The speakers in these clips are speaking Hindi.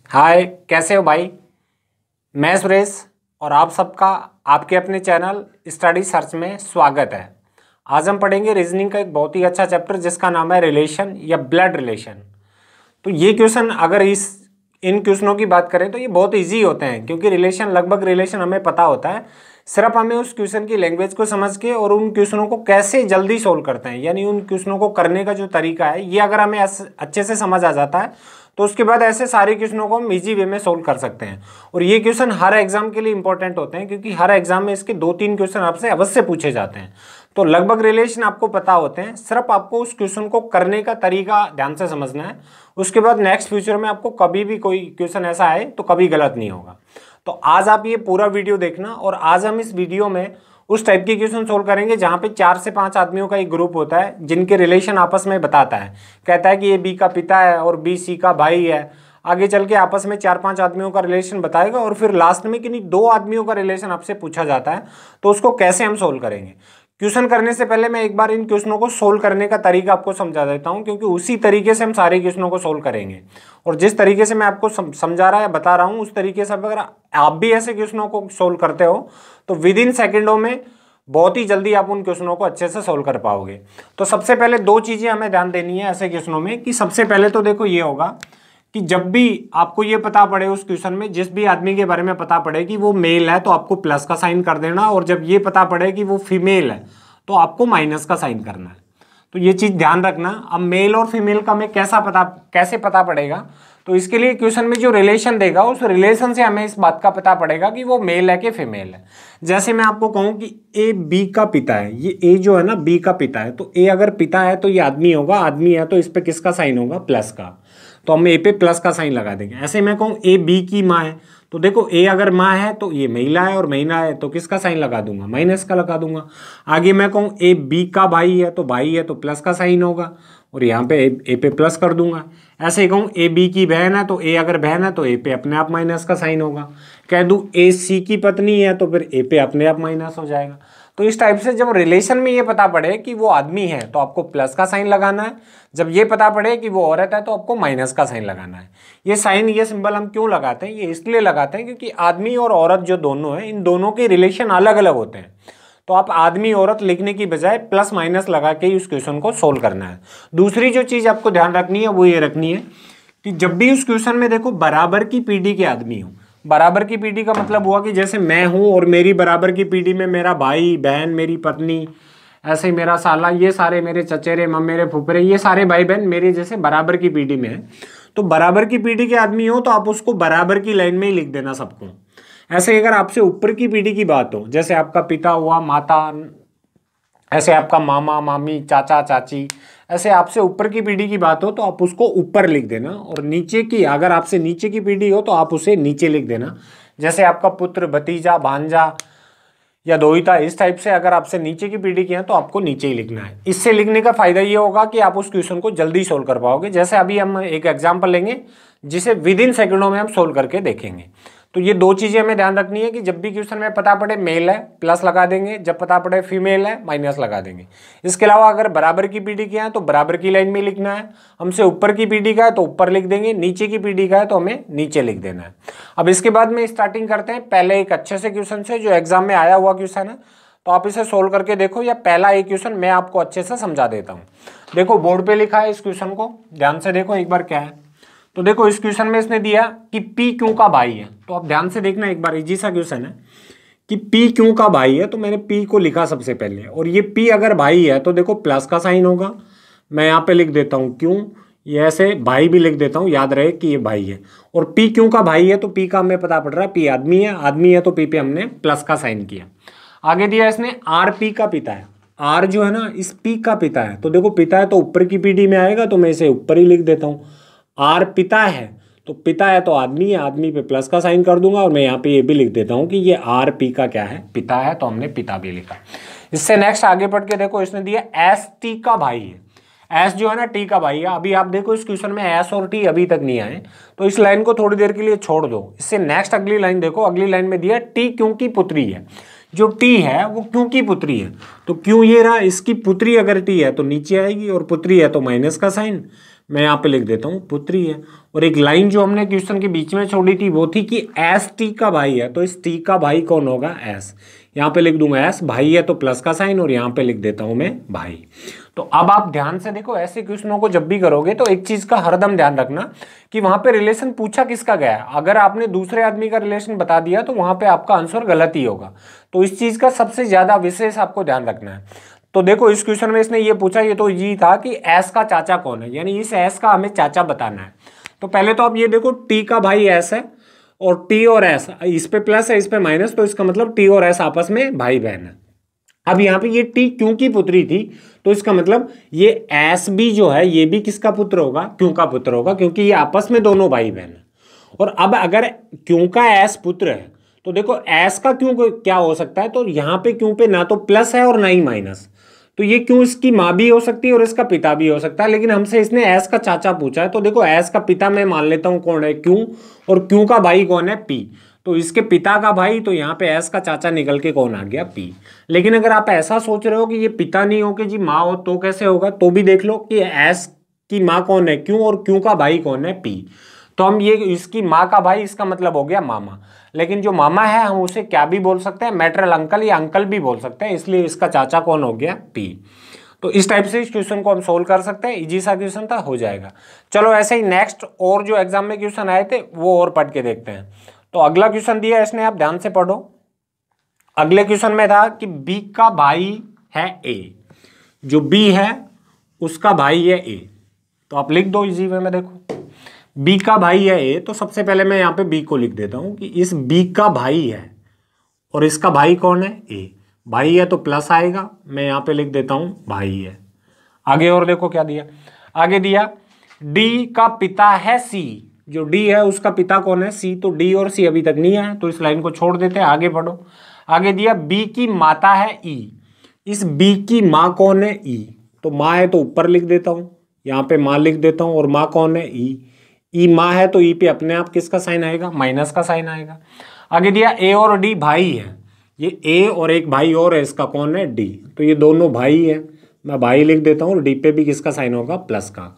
हाय, कैसे हो भाई। मैं सुरेश और आप सबका आपके अपने चैनल स्टडी सर्च में स्वागत है। आज हम पढ़ेंगे रीजनिंग का एक बहुत ही अच्छा चैप्टर जिसका नाम है रिलेशन या ब्लड रिलेशन। तो ये क्वेश्चन अगर इन क्वेश्चनों की बात करें तो ये बहुत इजी होते हैं, क्योंकि लगभग रिलेशन हमें पता होता है। सिर्फ हमें उस क्वेश्चन की लैंग्वेज को समझ के और उन क्वेश्चनों को कैसे जल्दी सोल्व करते हैं, यानी उन क्वेश्चनों को करने का जो तरीका है, ये अगर हमें अच्छे से समझ आ जाता है तो उसके बाद ऐसे सारे क्वेश्चनों को हम इजी वे में सोल्व कर सकते हैं। और ये क्वेश्चन हर एग्जाम के लिए इंपॉर्टेंट होते हैं, क्योंकि हर एग्जाम में इसके 2-3 क्वेश्चन आपसे अवश्य पूछे जाते हैं। तो लगभग रिलेशन आपको पता होते हैं, सिर्फ आपको उस क्वेश्चन को करने का तरीका ध्यान से समझना है। उसके बाद नेक्स्ट फ्यूचर में आपको कभी भी कोई क्वेश्चन ऐसा आए तो कभी गलत नहीं होगा। तो आज आप ये पूरा वीडियो देखना, और आज हम इस वीडियो में उस टाइप के क्वेश्चन सोल्व करेंगे जहां पे 4 से 5 आदमियों का एक ग्रुप होता है, जिनके रिलेशन आपस में बताता है, कहता है कि ये बी का पिता है और बी सी का भाई है। आगे चल के आपस में 4-5 आदमियों का रिलेशन बताएगा, और फिर लास्ट में किन्हीं 2 आदमियों का रिलेशन आपसे पूछा जाता है, तो उसको कैसे हम सोल्व करेंगे। क्वेश्चन करने से पहले मैं एक बार इन क्वेश्चनों को सोल्व करने का तरीका आपको समझा देता हूं, क्योंकि उसी तरीके से हम सारे क्वेश्चनों को सोल्व करेंगे। और जिस तरीके से मैं आपको समझा रहा या बता रहा हूं, उस तरीके से अगर आप भी ऐसे क्वेश्चनों को सोल्व करते हो तो विद इन सेकेंडों में बहुत ही जल्दी आप उन क्वेश्चनों को अच्छे से सोल्व कर पाओगे। तो सबसे पहले 2 चीजें हमें ध्यान देनी है ऐसे क्वेश्चनों में, कि सबसे पहले तो देखो ये होगा कि जब भी आपको ये पता पड़े उस क्वेश्चन में, जिस भी आदमी के बारे में पता पड़े कि वो मेल है तो आपको प्लस का साइन कर देना, और जब ये पता पड़े कि वो फीमेल है तो आपको माइनस का साइन करना है। तो ये चीज ध्यान रखना। अब मेल और फीमेल का हमें कैसे पता पड़ेगा, तो इसके लिए क्वेश्चन में जो रिलेशन देगा उस रिलेशन से हमें इस बात का पता पड़ेगा कि वो मेल है कि फीमेल है। जैसे मैं आपको कहूं कि ए बी का पिता है, ये ए जो है ना बी का पिता है, तो ए अगर पिता है तो ये आदमी होगा, आदमी है तो इस पे किसका साइन होगा, प्लस का। तो हम ए पे प्लस का साइन लगा देंगे। ऐसे मैं कहूँ ए बी की माँ है, तो देखो ए अगर माँ है तो ये महिला है, और महिला है तो किसका साइन लगा दूंगा, माइनस का लगा दूंगा। आगे मैं कहूँ ए बी का भाई है, तो भाई है तो प्लस का साइन होगा, और यहाँ पे ए पे प्लस कर दूंगा। ऐसे ही कहूँ ए बी की बहन है, तो ए अगर बहन है तो ए पे अपने आप माइनस का साइन होगा। कह दूँ ए सी की पत्नी है, तो फिर ए पे अपने आप माइनस हो जाएगा। तो इस टाइप से जब रिलेशन में ये पता पड़े कि वो आदमी है तो आपको प्लस का साइन लगाना है, जब ये पता पड़े कि वो औरत है तो आपको माइनस का साइन लगाना है। ये साइन, ये सिंबल हम क्यों लगाते हैं, ये इसलिए लगाते हैं क्योंकि आदमी और औरत जो दोनों हैं, इन दोनों के रिलेशन अलग अलग होते हैं। तो आप आदमी औरत लिखने की बजाय प्लस माइनस लगा के ही उस क्वेश्चन को सोल्व करना है। दूसरी जो चीज आपको ध्यान रखनी है वो ये रखनी है कि जब भी उस क्वेश्चन में देखो बराबर की पीढ़ी के आदमी हो। बराबर की पीढ़ी का मतलब हुआ कि जैसे मैं हूं और मेरी बराबर की पीढ़ी में मेरा भाई बहन, मेरी पत्नी, ऐसे ही मेरा साला, ये सारे मेरे चचेरे ममेरे फुफरे, ये सारे भाई बहन मेरे जैसे बराबर की पीढ़ी में है। तो बराबर की पीढ़ी के आदमी हो तो आप उसको बराबर की लाइन में ही लिख देना सबको। ऐसे ही अगर आपसे ऊपर की पीढ़ी की बात हो, जैसे आपका पिता हुआ, माता, ऐसे आपका मामा मामी, चाचा चाची, ऐसे आपसे ऊपर की पीढ़ी की बात हो तो आप उसको ऊपर लिख देना, और नीचे की, अगर आपसे नीचे की पीढ़ी हो तो आप उसे नीचे लिख देना। जैसे आपका पुत्र, भतीजा, भांजा या दोहिता, इस टाइप से अगर आपसे नीचे की पीढ़ी की है तो आपको नीचे ही लिखना है। इससे लिखने का फायदा ये होगा कि आप उस क्वेश्चन को जल्दी सोल्व कर पाओगे। जैसे अभी हम एक एग्जाम्पल लेंगे जिसे विद इन सेकेंडों में हम सोल्व करके देखेंगे। तो ये 2 चीजें हमें ध्यान रखनी है कि जब भी क्वेश्चन में पता पड़े मेल है प्लस लगा देंगे, जब पता पड़े फीमेल है माइनस लगा देंगे। इसके अलावा अगर बराबर की पीढ़ी के हैं तो बराबर की लाइन में लिखना है, हमसे ऊपर की पीढ़ी का है तो ऊपर लिख देंगे, नीचे की पीढ़ी का है तो हमें नीचे लिख देना है। अब इसके बाद में स्टार्टिंग करते हैं पहले एक अच्छे से क्वेश्चन से जो एग्जाम में आया हुआ क्वेश्चन है। तो आप इसे सोल्व करके देखो, या पहला एक क्वेश्चन मैं आपको अच्छे से समझा देता हूँ। देखो बोर्ड पे लिखा है, इस क्वेश्चन को ध्यान से देखो एक बार क्या है। तो देखो इस क्वेश्चन में इसने दिया कि P क्यों का भाई है। तो आप ध्यान से देखना एक बार, इजी सा क्वेश्चन है कि P क्यों का भाई है। तो मैंने P को लिखा सबसे पहले, और ये P अगर भाई है तो देखो प्लस का साइन होगा। मैं यहाँ पे लिख देता हूँ क्यों, ये ऐसे भाई भी लिख देता हूँ, याद रहे कि ये भाई है। और P क्यों का भाई है तो P का हमें पता पड़ रहा है P आदमी है, आदमी है तो P पे हमने प्लस का साइन किया। आगे दिया इसने R P का पिता है। R जो है ना इस P का पिता है, तो देखो पिता है तो ऊपर की पीढ़ी में आएगा, तो मैं इसे ऊपर ही लिख देता हूँ। आर पिता है, तो पिता है तो आदमी है, आदमी पे प्लस का साइन कर दूंगा, और मैं यहाँ पे ये भी लिख देता हूँ कि ये आर पी का क्या है, पिता है, तो हमने पिता भी लिखा। इससे नेक्स्ट आगे बढ़ के देखो, इसने दिया एस टी का भाई है। एस जो है ना टी का भाई है। अभी आप देखो इस क्वेश्चन में एस और टी अभी तक नहीं आए, तो इस लाइन को थोड़ी देर के लिए छोड़ दो। इससे नेक्स्ट अगली लाइन देखो, अगली लाइन में दिया टी क्यों की पुत्री है। जो टी है वो क्यों की पुत्री है, तो क्यों ये रहा, इसकी पुत्री अगर टी है तो नीचे आएगी, और पुत्री है तो माइनस का साइन, मैं यहाँ पे लिख देता हूँ पुत्री है। और एक लाइन जो हमने क्वेश्चन के बीच में छोड़ी थी वो थी कि एस टी का भाई है, तो इस टी का भाई कौन होगा, एस। यहाँ पे लिख दूंगा एस, भाई है तो प्लस का साइन, और यहाँ पे लिख देता हूं मैं भाई। तो अब आप ध्यान से देखो, ऐसे क्वेश्चनों को जब भी करोगे तो एक चीज का हरदम ध्यान रखना कि वहां पे रिलेशन पूछा किसका गया है। अगर आपने दूसरे आदमी का रिलेशन बता दिया तो वहां पे आपका आंसर गलत ही होगा। तो इस चीज का सबसे ज्यादा विशेष आपको ध्यान रखना है। तो देखो इस क्वेश्चन में इसने ये पूछा, ये तो ये था कि एस का चाचा कौन है, यानी इस एस का हमें चाचा बताना है। तो पहले तो आप ये देखो, टी का भाई एस है और टी और एस, इस पे प्लस है इस पे माइनस, तो इसका मतलब टी और एस आपस में भाई बहन है। अब यहाँ पे ये टी क्यों की पुत्री थी, तो इसका मतलब ये एस भी जो है ये भी किसका पुत्र होगा, क्यों का पुत्र होगा, क्योंकि ये आपस में दोनों भाई बहन है। और अब अगर क्यों का एस पुत्र है तो देखो एस का क्यों क्या हो सकता है, तो यहाँ पे क्यों पे ना तो प्लस है और ना ही माइनस, तो ये क्यों इसकी माँ भी हो सकती है और इसका पिता भी हो सकता है। लेकिन हमसे इसने एस का चाचा पूछा है, तो देखो एस का पिता मैं मान लेता हूं कौन है, क्यों, और क्यों का भाई कौन है, पी। तो इसके पिता का भाई, तो यहाँ पे एस का चाचा निकल के कौन आ गया, पी। लेकिन अगर आप ऐसा सोच रहे हो कि ये पिता नहीं हो कि जी माँ हो, तो कैसे होगा, तो भी देख लो कि एस की माँ कौन है, क्यों, और क्यों का भाई कौन है, पी। तो हम ये इसकी माँ का भाई, इसका मतलब हो गया मामा। लेकिन जो मामा है हम उसे क्या भी बोल सकते हैं, मैटरल अंकल या अंकल भी बोल सकते हैं, इसलिए इसका चाचा कौन हो गया, पी। तो इस टाइप से इस क्वेश्चन को हम सोल्व कर सकते हैं, इजी सा क्वेश्चन था, हो जाएगा। चलो ऐसे ही नेक्स्ट और जो एग्जाम में क्वेश्चन आए थे वो और पढ़ के देखते हैं। तो अगला क्वेश्चन दिया है इसने, आप ध्यान से पढ़ो। अगले क्वेश्चन में था कि बी का भाई है ए, जो बी है उसका भाई है ए। तो आप लिख दो इजी वे में, देखो बी का भाई है ए, तो सबसे पहले मैं यहाँ पे बी को लिख देता हूं कि इस बी का भाई है और इसका भाई कौन है, ए। भाई है तो प्लस आएगा, मैं यहाँ पे लिख देता हूं भाई है। आगे और देखो क्या दिया, आगे दिया डी का पिता है सी, जो डी है उसका पिता कौन है, सी। तो डी और सी अभी तक नहीं है, तो इस लाइन को छोड़ देते हैं, आगे पढ़ो। आगे दिया बी की माता है ई, इस बी की माँ कौन है, ई। तो माँ है तो ऊपर लिख देता हूं, यहाँ पे माँ लिख देता हूं, और माँ कौन है, ई। ई माँ है तो ई पे अपने आप किसका साइन आएगा, माइनस का साइन आएगा। आगे दिया ए और डी भाई है, ये ए और एक भाई और है, इसका कौन है, डी। तो ये दोनों भाई है, मैं भाई लिख देता हूँ, और डी पे भी किसका साइन होगा, प्लस का।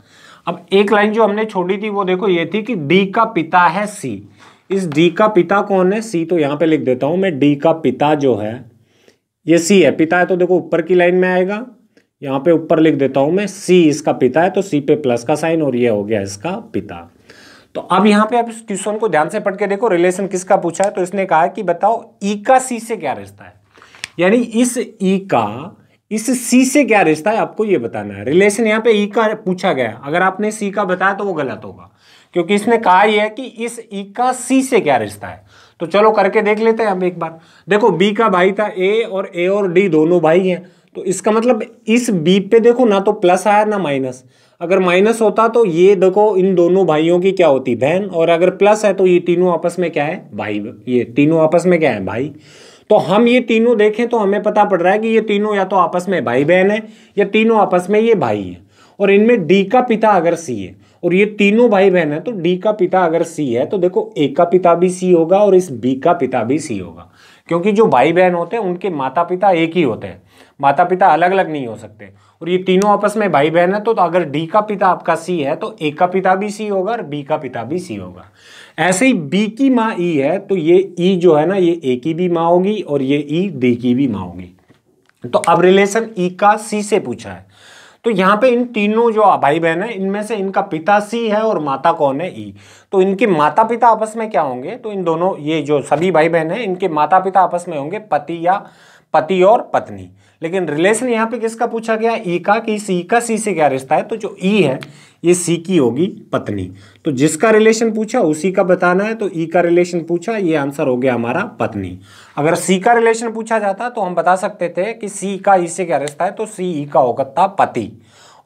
अब एक लाइन जो हमने छोड़ी थी वो देखो ये थी कि डी का पिता है सी, इस डी का पिता कौन है, सी। तो यहाँ पे लिख देता हूँ मैं डी का पिता जो है ये सी है, पिता है तो देखो ऊपर की लाइन में आएगा, यहाँ पे ऊपर लिख देता हूँ मैं सी इसका पिता है, तो सी पे प्लस का साइन, और ये हो गया इसका पिता। तो अब यहाँ पे आप इस क्वेश्चन को ध्यान से पढ़ के देखो, रिलेशन किसका पूछा है। तो इसने कहा कि बताओ ई का सी से क्या रिश्ता है, यानी इस ई का इस सी से क्या रिश्ता है आपको ये बताना है। रिलेशन यहाँ पे ई का पूछा गया, अगर आपने सी का बताया तो वो गलत होगा, क्योंकि इसने कहा ही है कि इस ई का सी से क्या रिश्ता है। तो चलो करके देख लेते हैं हम एक बार। देखो बी का भाई था ए और डी दोनों भाई हैं, तो इसका मतलब इस बी पे देखो ना तो प्लस आया ना माइनस। अगर माइनस होता तो ये देखो इन दोनों भाइयों की क्या होती, बहन, और अगर प्लस है तो ये तीनों आपस में क्या है, भाई। ये तीनों आपस में क्या है, भाई। तो हम ये तीनों देखें तो हमें पता पड़ रहा है कि ये तीनों या तो आपस में भाई बहन है या तीनों आपस में ये भाई है। और इनमें डी का पिता अगर सी है और ये तीनों भाई बहन है, तो डी का पिता अगर सी है तो देखो ए का पिता भी सी होगा और इस बी का पिता भी सी होगा, क्योंकि जो भाई बहन होते हैं उनके माता पिता एक ही होते हैं, माता पिता अलग अलग नहीं हो सकते। और ये तीनों आपस में भाई बहन है, तो अगर डी का पिता आपका सी है तो ए का पिता भी सी होगा और बी का पिता भी सी होगा। ऐसे ही बी की माँ ई है, तो ये ई जो है ना ये ए की भी माँ होगी और ये ई डी की भी माँ होगी। तो अब रिलेशन ई का सी से पूछा है, तो यहाँ पे इन तीनों जो भाई बहन है इनमें से इनका पिता सी है और माता कौन है, ई। तो इनके माता पिता आपस में क्या होंगे, तो इन दोनों ये जो सभी भाई बहन है इनके माता पिता आपस में होंगे पति या पति और पत्नी। लेकिन रिलेशन यहाँ पे किसका पूछा गया, ई का, कि सी का सी से क्या रिश्ता है। तो जो ई है ये सी की होगी पत्नी, तो जिसका रिलेशन पूछा उसी का बताना है। तो ई का रिलेशन पूछा, ये आंसर हो गया हमारा पत्नी। अगर सी का रिलेशन पूछा जाता तो हम बता सकते थे कि सी का ई से क्या रिश्ता है, तो सी ई का होगा था पति।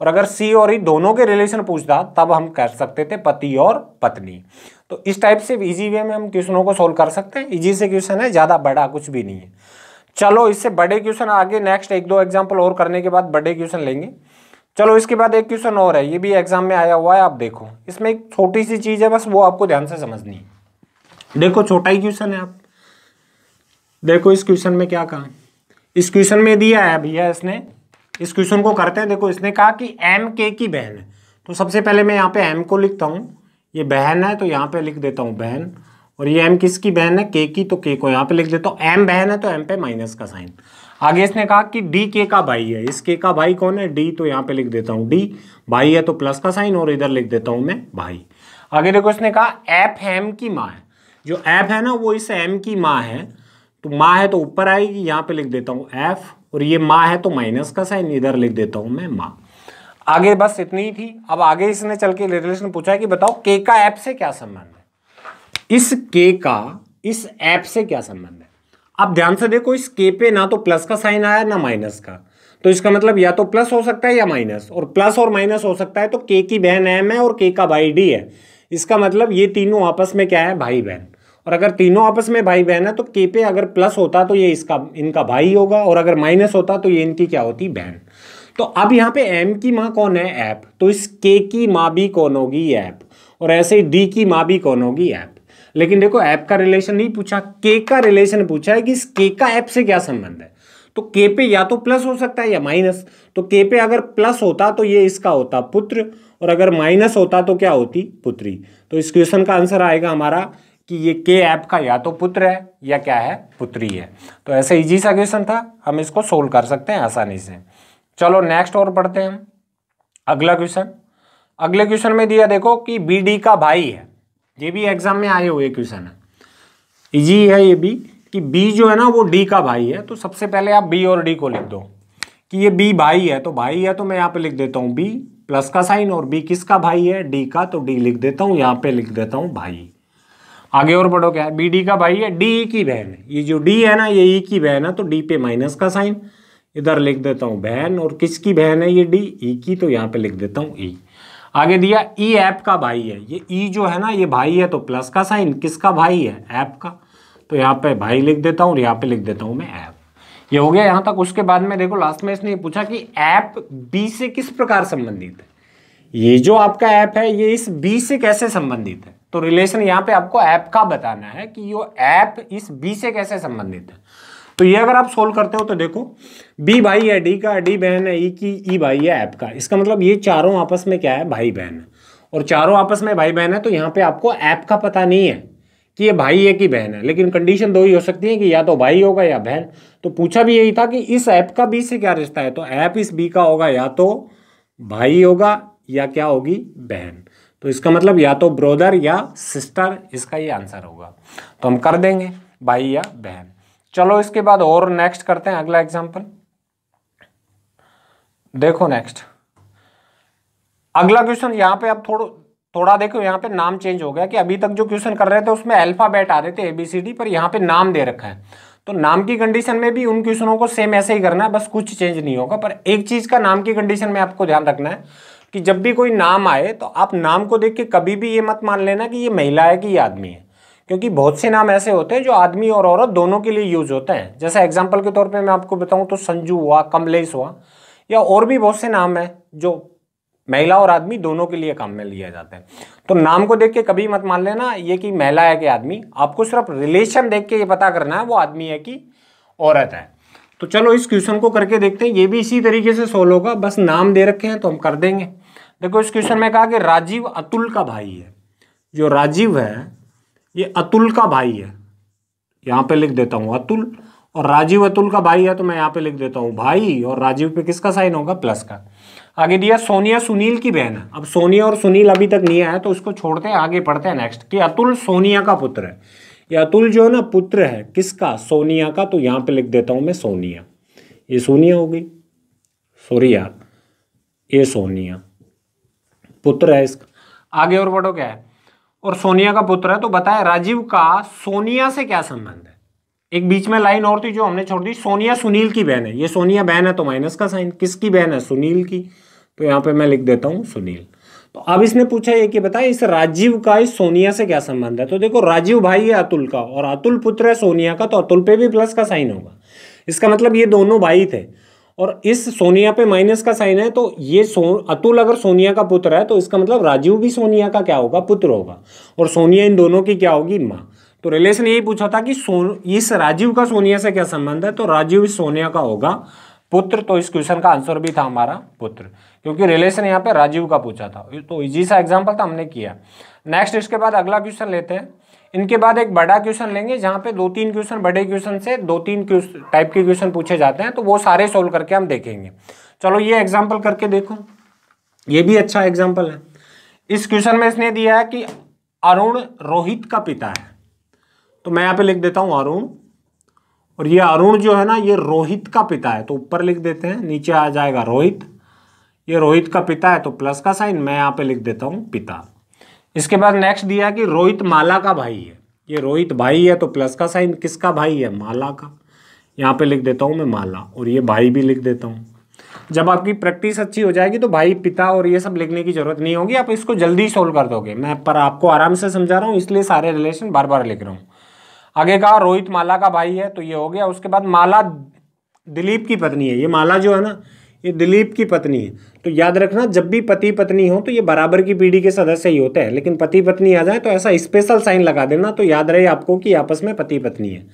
और अगर सी और ई दोनों के रिलेशन पूछता तब हम कर सकते थे पति और पत्नी। तो इस टाइप से इजी वे में हम क्वेश्चनों को सोल्व कर सकते हैं। इजी से क्वेश्चन है, ज़्यादा बड़ा कुछ भी नहीं है। चलो इससे बड़े क्वेश्चन आगे नेक्स्ट एक दो एग्जाम्पल और करने के बाद बड़े क्वेश्चन लेंगे। चलो इसके बाद एक क्वेश्चन और है, ये भी एग्जाम में आया हुआ है, आप देखो। इसमें एक छोटी सी चीज़ है, बस वो आपको ध्यान से समझनी है। देखो छोटा ही क्वेश्चन है, आप देखो इस क्वेश्चन में क्या कहा। इस क्वेश्चन में दिया है भैया, इसने इस क्वेश्चन को करते हैं। देखो इसने कहा कि एम के की बहन है, तो सबसे पहले मैं यहाँ पे एम को लिखता हूँ, ये बहन है तो यहाँ पे लिख देता हूँ बहन, और ये m किसकी बहन है, k की, तो k को यहाँ पे लिख देता हूँ। m बहन है तो m पे माइनस का साइन। आगे इसने कहा कि d k का भाई है, इस k का भाई कौन है, d, तो यहाँ पे लिख देता हूँ d, भाई है तो प्लस का साइन, और इधर लिख देता हूँ मैं भाई। आगे देखो इसने कहा f m की माँ है, जो f है ना वो इस m की माँ है, तो माँ है तो ऊपर आएगी, यहाँ पे लिख देता हूँ f, और ये माँ है तो माइनस का साइन, इधर लिख देता हूँ मैं माँ। आगे बस इतनी ही थी। अब आगे इसने चल के रिलेशन पूछा है कि बताओ k का f से क्या संबंध है, इस k का इस f से क्या संबंध है। अब ध्यान से देखो, इस k पे ना तो प्लस का साइन आया ना माइनस का, तो इसका मतलब या तो प्लस हो सकता है या माइनस, और प्लस और माइनस हो सकता है, तो k की बहन m है और k का भाई d है। इसका मतलब ये तीनों आपस में क्या है, भाई बहन। और अगर तीनों आपस में भाई बहन है तो k पे अगर प्लस होता तो ये इनका भाई होगा, और अगर माइनस होता तो ये इनकी क्या होती, बहन। तो अब यहाँ पे m की माँ कौन है, ऐप, तो इस k की माँ भी कौन होगी, ऐप, और ऐसे ही d की माँ भी कौन होगी, ऐप। लेकिन देखो ऐप का रिलेशन नहीं पूछा, k का रिलेशन पूछा है कि इस k का ऐप से क्या संबंध है। तो k पे या तो प्लस हो सकता है या माइनस, तो k पे अगर प्लस होता तो ये इसका होता पुत्र, और अगर माइनस होता तो क्या होती, पुत्री। तो इस क्वेश्चन का आंसर आएगा हमारा कि ये k ऐप का या तो पुत्र है या क्या है, पुत्री है। तो ऐसे इजी सा क्वेश्चन था, हम इसको सोल्व कर सकते हैं आसानी से। चलो नेक्स्ट और पढ़ते हैं हम अगला क्वेश्चन। अगले क्वेश्चन में दिया देखो कि बी डी का भाई है, ये भी एग्जाम में आए हुए क्वेश्चन है, इजी है ये भी, कि बी जो है ना वो डी का भाई है। तो सबसे पहले आप बी और डी को लिख दो कि ये बी भाई है, तो भाई है तो मैं यहाँ पे लिख देता हूँ बी प्लस का साइन, और बी किसका भाई है, डी का, तो डी लिख देता हूँ, यहाँ पे लिख देता हूँ भाई। आगे और पढ़ो क्या है, बी डी का भाई है, डी ई की बहन है, ये जो डी है ना ये ई की बहन है, तो डी पे माइनस का साइन, इधर लिख देता हूँ बहन, और किसकी बहन है ये डी, ई की, तो यहाँ पे लिख देता हूँ ई। आगे दिया ई ऐप का भाई है, ये ई जो है ना ये भाई है तो प्लस का साइन, किसका भाई है, ऐप का, तो यहाँ पे भाई लिख देता हूँ, और यहाँ पे लिख देता हूँ मैं ऐप। ये हो गया यहाँ तक। उसके बाद में देखो लास्ट में इसने पूछा कि ऐप बी से किस प्रकार संबंधित है, ये जो आपका ऐप है ये इस बी से कैसे संबंधित है। तो रिलेशन यहाँ पे आपको ऐप का बताना है कि ये ऐप इस बी से कैसे संबंधित है। तो ये अगर आप सोल्व करते हो तो देखो बी भाई है डी का, डी बहन है ई की, ई भाई है ऐप का, इसका मतलब ये चारों आपस में क्या है, भाई बहन है, और चारों आपस में भाई बहन है। तो यहाँ पे आपको ऐप का पता नहीं है कि ये भाई है कि बहन है, लेकिन कंडीशन दो ही हो सकती है कि या तो भाई होगा या बहन। तो पूछा भी यही था कि इस ऐप का बी से क्या रिश्ता है, तो ऐप इस बी का होगा या तो भाई होगा या क्या होगी, बहन। तो इसका मतलब या तो ब्रदर या सिस्टर, इसका ये आंसर होगा। तो हम कर देंगे भाई या बहन। चलो इसके बाद और नेक्स्ट करते हैं अगला एग्जांपल। देखो नेक्स्ट अगला क्वेश्चन, यहाँ पे अब थोड़ा देखो, यहाँ पे नाम चेंज हो गया कि अभी तक जो क्वेश्चन कर रहे थे उसमें अल्फाबेट आ रहे थे ABCD, पर यहाँ पे नाम दे रखा है। तो नाम की कंडीशन में भी उन क्वेश्चनों को सेम ऐसे ही करना है, बस कुछ चेंज नहीं होगा। पर एक चीज का नाम की कंडीशन में आपको ध्यान रखना है कि जब भी कोई नाम आए तो आप नाम को देख के कभी भी ये मत मान लेना कि ये महिला है कि ये आदमी है, क्योंकि बहुत से नाम ऐसे होते हैं जो आदमी और औरत दोनों के लिए यूज होते हैं। जैसे एग्जाम्पल के तौर पे मैं आपको बताऊं तो संजू हुआ, कमलेश हुआ, या और भी बहुत से नाम हैं जो महिला और आदमी दोनों के लिए काम में लिया जाता है। तो नाम को देख के कभी मत मान लेना ये कि महिला है कि आदमी, आपको सिर्फ रिलेशन देख के ये पता करना है वो आदमी है कि औरत है। तो चलो इस क्वेश्चन को करके देखते हैं, ये भी इसी तरीके से सोल्व होगा, बस नाम दे रखे हैं तो हम कर देंगे। देखो इस क्वेश्चन में कहा कि राजीव अतुल का भाई है, जो राजीव है ये अतुल का भाई है, यहाँ पे लिख देता हूँ अतुल, और राजीव अतुल का भाई है तो मैं यहाँ पे लिख देता हूँ भाई, और राजीव पे किसका साइन होगा, प्लस का। आगे दिया सोनिया सुनील की बहन है। अब सोनिया और सुनील अभी तक नहीं आया तो उसको छोड़ते हैं, आगे पढ़ते हैं नेक्स्ट कि अतुल सोनिया का पुत्र है। ये अतुल जो है ना पुत्र है किसका, सोनिया का, तो यहाँ पे लिख देता हूँ मैं सोनिया, ये सोनिया हो गई, सॉरी यार ये सोनिया पुत्र है इसका। आगे और पढ़ो क्या है, और सोनिया का पुत्र है, तो बताए राजीव का सोनिया से क्या संबंध है। एक बीच में लाइन और थी जो हमने छोड़ दी, सोनिया सुनील की बहन है, ये सोनिया बहन है तो माइनस का साइन, किसकी बहन है, सुनील की, तो यहाँ पे मैं लिख देता हूँ सुनील। तो अब इसने पूछा ये कि बताए इस राजीव का इस सोनिया से क्या संबंध है। तो देखो राजीव भाई है अतुल का और अतुल पुत्र है सोनिया का, तो अतुल पे भी प्लस का साइन होगा, इसका मतलब ये दोनों भाई थे, और इस सोनिया पे माइनस का साइन है, तो ये अतुल अगर सोनिया का पुत्र है तो इसका मतलब राजीव भी सोनिया का क्या होगा, पुत्र होगा, और सोनिया इन दोनों की क्या होगी, माँ। तो रिलेशन यही पूछा था कि इस राजीव का सोनिया से क्या संबंध है, तो राजीव इस सोनिया का होगा पुत्र। तो इस क्वेश्चन का आंसर भी था हमारा पुत्र, क्योंकि रिलेशन यहाँ पे राजीव का पूछा था, तो इजी सा एग्जाम्पल था, हमने किया। नेक्स्ट इसके बाद अगला क्वेश्चन लेते हैं। इनके बाद एक बड़ा क्वेश्चन लेंगे जहाँ पे 2-3 क्वेश्चन, बड़े क्वेश्चन से 2-3 टाइप के क्वेश्चन पूछे जाते हैं, तो वो सारे सोल्व करके हम देखेंगे। चलो ये एग्जाम्पल करके देखो, ये भी अच्छा एग्जाम्पल है। इस क्वेश्चन में इसने दिया है कि अरुण रोहित का पिता है, तो मैं यहाँ पे लिख देता हूँ अरुण, और ये अरुण जो है ना ये रोहित का पिता है, तो ऊपर लिख देते हैं, नीचे आ जाएगा रोहित। ये रोहित का पिता है तो प्लस का साइन, मैं यहाँ पे लिख देता हूँ पिता। इसके बाद नेक्स्ट दिया कि रोहित माला का भाई है, ये रोहित भाई है तो प्लस का साइन, किसका भाई है, माला का, यहाँ पे लिख देता हूँ मैं माला, और ये भाई भी लिख देता हूँ। जब आपकी प्रैक्टिस अच्छी हो जाएगी तो भाई पिता और ये सब लिखने की जरूरत नहीं होगी, आप इसको जल्दी सोल्व कर दोगे। मैं पर आपको आराम से समझा रहा हूँ इसलिए सारे रिलेशन बार बार लिख रहा हूँ। आगे कहा रोहित माला का भाई है, तो ये हो गया। उसके बाद माला दिलीप की पत्नी है, ये माला जो है ना ये दिलीप की पत्नी है। तो याद रखना जब भी पति पत्नी हो तो ये बराबर की पीढ़ी के सदस्य ही होते हैं, लेकिन पति पत्नी आ जाए तो ऐसा स्पेशल साइन लगा देना, तो याद रहे आपको कि आपस में पति पत्नी है।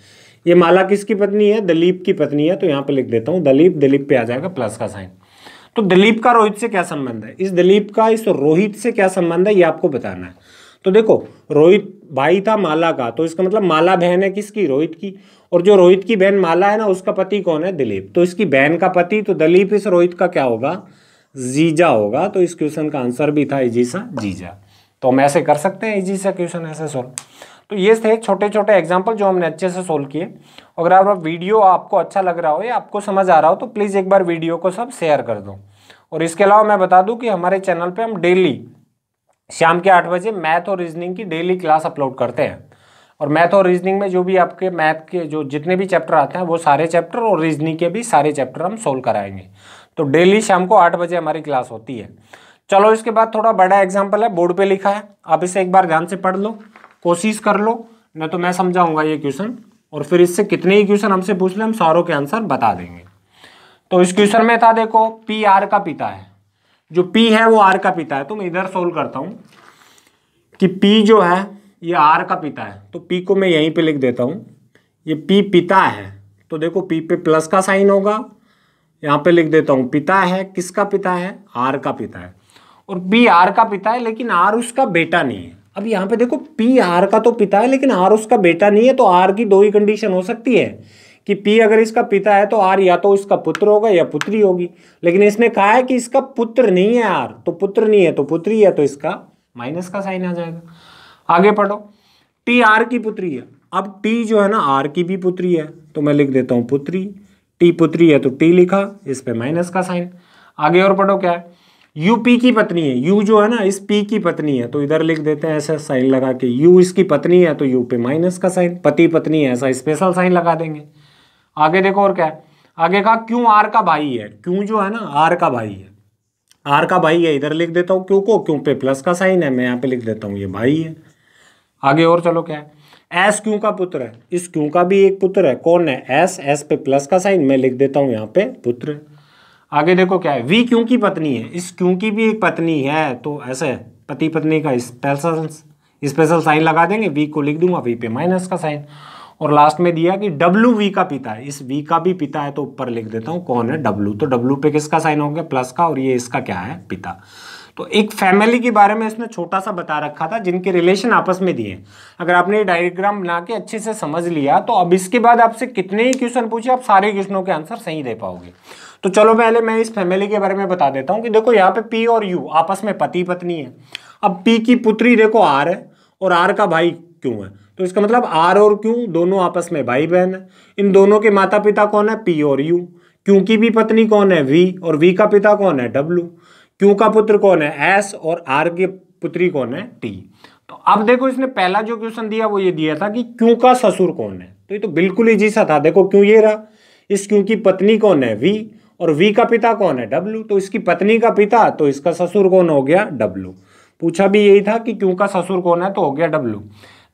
ये माला किसकी पत्नी है, दिलीप की पत्नी है, तो यहाँ पे लिख देता हूँ दिलीप, दिलीप पे आ जाएगा प्लस का साइन। तो दिलीप का रोहित से क्या संबंध है, इस दिलीप का इस रोहित से क्या संबंध है ये आपको बताना है। तो देखो रोहित भाई था माला का, तो इसका मतलब माला बहन है किसकी, रोहित की, और जो रोहित की बहन माला है ना उसका पति कौन है, दिलीप, तो इसकी बहन का पति, तो दिलीप इस रोहित का क्या होगा, जीजा होगा। तो इस क्वेश्चन का आंसर भी था इजी सा जीजा। तो हम ऐसे कर सकते हैं इजी सा क्वेश्चन ऐसे सोल्व। तो ये थे छोटे छोटे एग्जाम्पल जो हमने अच्छे से सोल्व किए। अगर आप वीडियो आपको अच्छा लग रहा हो या आपको समझ आ रहा हो तो प्लीज़ एक बार वीडियो को सब शेयर कर दो। और इसके अलावा मैं बता दूं कि हमारे चैनल पे हम डेली शाम के 8 बजे मैथ और रीजनिंग की डेली क्लास अपलोड करते हैं। और मैथ और रीजनिंग में जो भी आपके मैथ के जो जितने भी चैप्टर आते हैं वो सारे चैप्टर और रीजनिंग के भी सारे चैप्टर हम सोल्व कराएंगे। तो डेली शाम को 8 बजे हमारी क्लास होती है। चलो इसके बाद थोड़ा बड़ा एग्जाम्पल है, बोर्ड पे लिखा है, आप इसे एक बार ध्यान से पढ़ लो, कोशिश कर लो, नहीं तो मैं समझाऊंगा ये क्वेश्चन और फिर इससे कितने ही क्वेश्चन हमसे पूछ ले हम सारों के आंसर बता देंगे। तो इस क्वेश्चन में था देखो पी आर का पिता है, जो पी है वो आर का पिता है। तो मैं इधर सोल्व करता हूं कि पी जो है ये आर का पिता है, तो पी को मैं यहीं पे लिख देता हूं, ये पी पिता है, तो देखो पी पे प्लस का साइन होगा, यहाँ पे लिख देता हूं पिता है, किसका पिता है, आर का पिता है। और पी आर का पिता है लेकिन आर उसका बेटा नहीं है। अब यहाँ पे देखो पी आर का तो पिता है लेकिन आर उसका बेटा नहीं है, तो आर की दो ही कंडीशन हो सकती है कि पी अगर इसका पिता है तो आर या तो इसका पुत्र होगा या पुत्री होगी, लेकिन इसने कहा है कि इसका पुत्र नहीं है आर, तो पुत्र नहीं है तो पुत्री है, तो इसका माइनस का साइन आ जाएगा। आगे पढ़ो, टी आर की पुत्री है। अब टी जो है ना आर की भी पुत्री है, तो मैं लिख देता हूं पुत्री, टी पुत्री है तो टी लिखा, इस पे माइनस का साइन। आगे और पढ़ो क्या है, यू पी की पत्नी है, यू जो है ना इस पी की पत्नी है, तो इधर लिख देते हैं ऐसा साइन लगा के, यू इसकी पत्नी है तो यू पे माइनस का साइन, पति पत्नी है ऐसा स्पेशल साइन लगा देंगे। आगे देखो और क्या है, आगे कहा क्यों आर का भाई है, क्यों जो है ना आर का भाई है, आर का भाई है, इधर लिख देता हूँ क्यों को, क्यों पे प्लस का साइन है, मैं यहाँ पे लिख देता हूँ ये भाई है। आगे और चलो क्या है, एस क्यों का पुत्र है, इस क्यों का भी एक पुत्र है, कौन है एस, एस पे प्लस का साइन, मैं लिख देता हूँ यहाँ पे पुत्र। आगे देखो क्या है, वी क्यों की पत्नी है, इस क्यों की भी एक पत्नी है, तो ऐसे पति पत्नी का स्पेशल साइन लगा देंगे, वी को लिख दूंगा वी पे माइनस का साइन। और लास्ट में दिया कि डब्लू वी का पिता है, इस वी का भी पिता है तो ऊपर लिख देता हूँ कौन है डब्लू, तो डब्लू पे किसका साइन हो गया प्लस का, और ये इसका क्या है पिता। तो एक फैमिली के बारे में इसने छोटा सा बता रखा था जिनके रिलेशन आपस में दिए। अगर आपने ये डायग्राम बना के अच्छे से समझ लिया तो अब इसके बाद आपसे कितने ही क्वेश्चन पूछे आप सारे क्वेश्चनों के आंसर सही दे पाओगे। तो चलो पहले मैं इस फैमिली के बारे में बता देता हूँ कि देखो यहाँ पे पी और यू आपस में पति पत्नी है। अब पी की पुत्री देखो आर है और आर का भाई क्यों है, तो इसका मतलब आर और क्यों दोनों आपस में भाई बहन है। इन दोनों के माता पिता कौन है, पी और यू। क्यों की भी पत्नी कौन है, वी, और वी का पिता कौन है, डब्लू। क्यों का पुत्र कौन है, एस, और आर की पुत्री कौन है, टी। तो अब देखो इसने पहला जो क्वेश्चन दिया वो ये दिया था कि क्यों का ससुर कौन है, तो ये तो बिल्कुल इजी सा था। देखो क्यों ये रहा, इस क्यों की पत्नी कौन है, वी, और वी का पिता कौन है, डब्लू, तो इसकी पत्नी का पिता, तो इसका ससुर कौन हो गया, डब्लू। पूछा भी यही था कि क्यों का ससुर कौन है, तो हो गया डब्लू।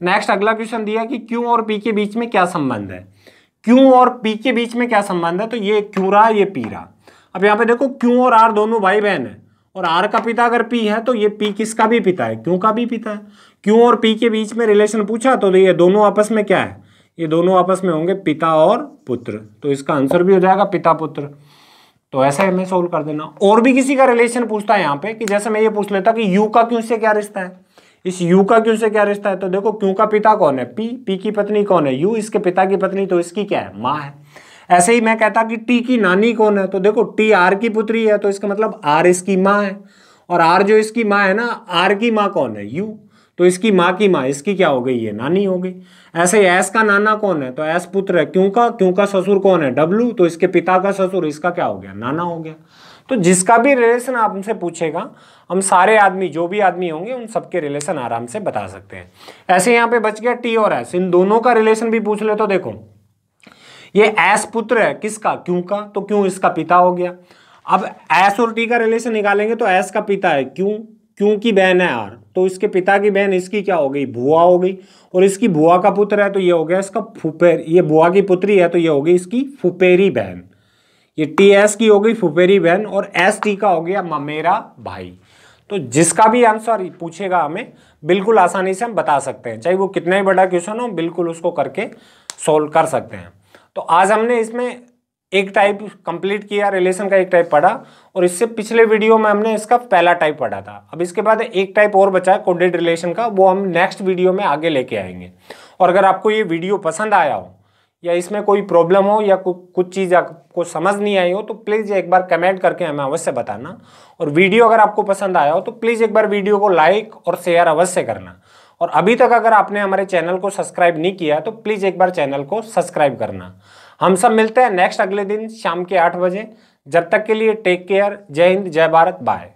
नेक्स्ट अगला क्वेश्चन दिया कि क्यों और पी के बीच में क्या संबंध है, क्यों और पी के बीच में क्या संबंध है, तो ये क्यों रहा ये पी रहा। अब यहाँ पे देखो क्यों और आर दोनों भाई बहन है और आर का पिता अगर पी है तो ये पी किसका भी पिता है, क्यों का भी पिता है। क्यों और पी के बीच में रिलेशन पूछा तो ये दोनों आपस में क्या है, ये दोनों आपस में होंगे पिता और पुत्र, तो इसका आंसर भी हो जाएगा पिता पुत्र। तो ऐसे हमें सोल्व कर देना। और भी किसी का रिलेशन पूछता है यहाँ पे कि जैसे मैं ये पूछ लेता कि यू का क्यों से क्या रिश्ता है, इस यू का क्यू से क्या रिश्ता है, तो देखो क्यू का पिता कौन है, पी, पी की पत्नी कौन है, यू, इसके पिता की पत्नी, तो इसकी क्या है, माँ है। ऐसे ही मैं कहता कि टी की नानी कौन है, तो देखो टी आर की पुत्री है, तो इसका मतलब आर इसकी माँ है, और आर जो इसकी माँ है ना, आर की माँ कौन है, यू, तो इसकी माँ की माँ इसकी क्या हो गई, ये नानी हो गई। ऐसे ही एस का नाना कौन है, तो एस पुत्र है क्यों का ससुर कौन है, डब्लू, तो इसके पिता का ससुर इसका क्या हो गया, नाना हो गया। तो जिसका भी रिलेशन आप हमसे पूछेगा, हम सारे आदमी जो भी आदमी होंगे उन सबके रिलेशन आराम से बता सकते हैं। ऐसे यहाँ पे बच गया टी और एस, इन दोनों का रिलेशन भी पूछ ले तो देखो ये एस पुत्र है किसका, क्यों का, तो क्यों इसका पिता हो गया। अब एस और टी का रिलेशन निकालेंगे तो एस का पिता है क्यों की बहन है आर, तो इसके पिता की बहन इसकी क्या हो गई, बुआ हो गई, और इसकी बुआ का पुत्र है तो ये हो गया इसका फुफेर, ये बुआ की पुत्री है तो ये हो गई इसकी फुफेरी बहन, ये टी एस की हो गई फुफेरी बहन, और एस टी का हो गया ममेरा भाई। तो जिसका भी आंसर पूछेगा हमें बिल्कुल आसानी से हम बता सकते हैं, चाहे वो कितना ही बड़ा क्वेश्चन हो, बिल्कुल उसको करके सोल्व कर सकते हैं। तो आज हमने इसमें एक टाइप कंप्लीट किया, रिलेशन का एक टाइप पढ़ा, और इससे पिछले वीडियो में हमने इसका पहला टाइप पढ़ा था। अब इसके बाद एक टाइप और बचा है कोडेड रिलेशन का, वो हम नेक्स्ट वीडियो में आगे लेके आएंगे। और अगर आपको ये वीडियो पसंद आया हो या इसमें कोई प्रॉब्लम हो या कुछ चीज़ आपको समझ नहीं आई हो तो प्लीज़ एक बार कमेंट करके हमें अवश्य बताना। और वीडियो अगर आपको पसंद आया हो तो प्लीज़ एक बार वीडियो को लाइक और शेयर अवश्य करना। और अभी तक अगर आपने हमारे चैनल को सब्सक्राइब नहीं किया तो प्लीज़ एक बार चैनल को सब्सक्राइब करना। हम सब मिलते हैं नेक्स्ट अगले दिन शाम के 8 बजे। जब तक के लिए टेक केयर, जय हिंद, जय भारत, बाय।